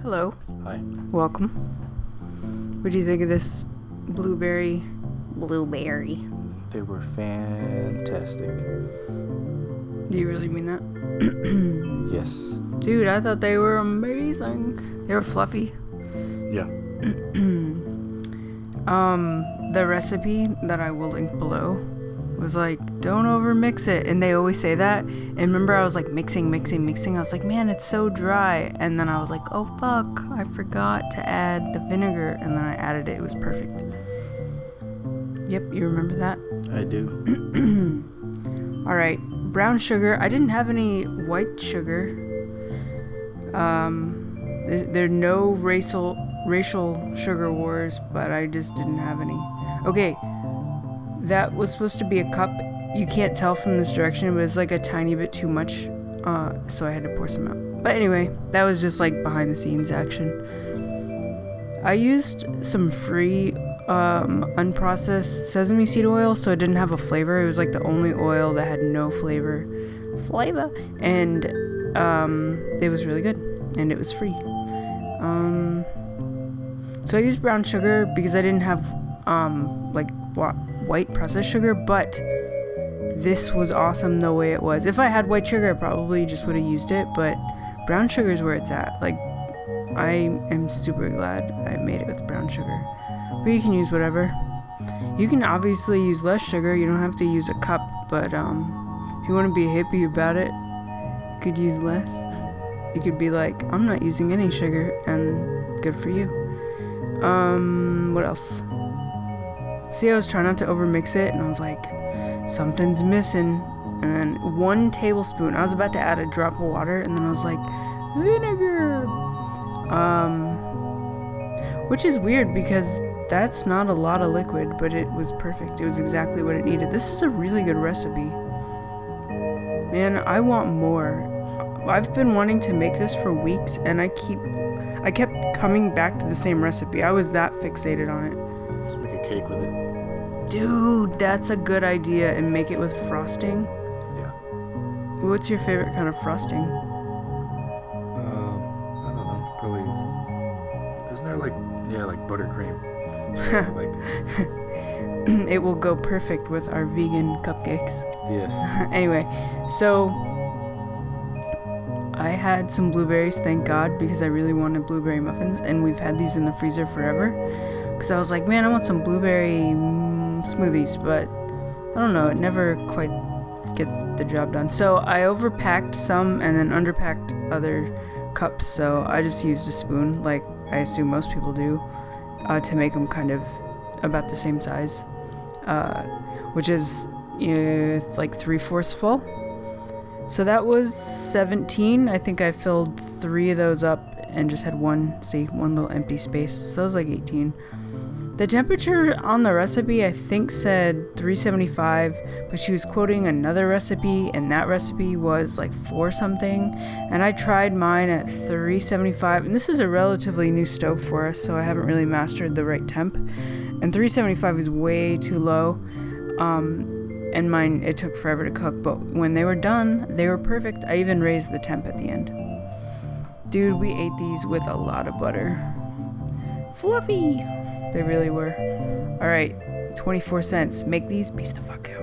Hello. Hi. Welcome. What do you think of this blueberry? They were fantastic. Do you really mean that? Yes. Dude, I thought they were amazing. They were fluffy. Yeah. The recipe that I will link below was like, don't over mix it. And they always say that. And remember, I was like mixing. I was like, man, it's so dry. And then I was like, oh fuck, I forgot to add the vinegar. And then I added it. It was perfect. Yep, you remember that? I do. All right, brown sugar. I didn't have any white sugar. There are no racial sugar wars, but I just didn't have any. Okay, that was supposed to be a cup. You can't tell from this direction, but it's like a tiny bit too much, so I had to pour some out. But anyway, that was just like behind the scenes action. I used some free unprocessed sesame seed oil, so it didn't have a flavor. It was like the only oil that had no flavor, and it was really good, and it was free. So I used brown sugar because I didn't have white processed sugar, but this was awesome the way it was. If I had white sugar, I probably just would have used it, but brown sugar is where it's at. Like, I am super glad I made it with brown sugar. But you can use whatever. You can obviously use less sugar. You don't have to use a cup, but if you want to be hippie about it, you could use less. You could be like, I'm not using any sugar, and good for you. What else? See, I was trying not to overmix it, and I was like, something's missing. And then 1 tablespoon. I was about to add a drop of water, and then I was like, vinegar. Which is weird because that's not a lot of liquid, but it was perfect. It was exactly what it needed. This is a really good recipe. Man, I want more. I've been wanting to make this for weeks, and I kept coming back to the same recipe. I was that fixated on it. Let's make a cake with it. Dude, that's a good idea, and make it with frosting. Yeah. What's your favorite kind of frosting? I don't know. Probably. Isn't there like buttercream? It will go perfect with our vegan cupcakes. Yes. Anyway, so I had some blueberries, thank God, because I really wanted blueberry muffins, and we've had these in the freezer forever. Because I was like, man, I want some blueberry smoothies, but I don't know, it never quite get the job done. So I overpacked some and then underpacked other cups, so I just used a spoon, like I assume most people do, to make them kind of about the same size, which is like 3/4 full. So that was 17. I think I filled 3 of those up and just had one little empty space. So it was like 18. The temperature on the recipe, I think, said 375, but she was quoting another recipe, and that recipe was like 4 something. And I tried mine at 375, and this is a relatively new stove for us, so I haven't really mastered the right temp. And 375 is way too low. And mine, it took forever to cook, but when they were done, they were perfect. I even raised the temp at the end. Dude, we ate these with a lot of butter. Fluffy! They really were. Alright, 24 cents. Make these, peace the fuck out.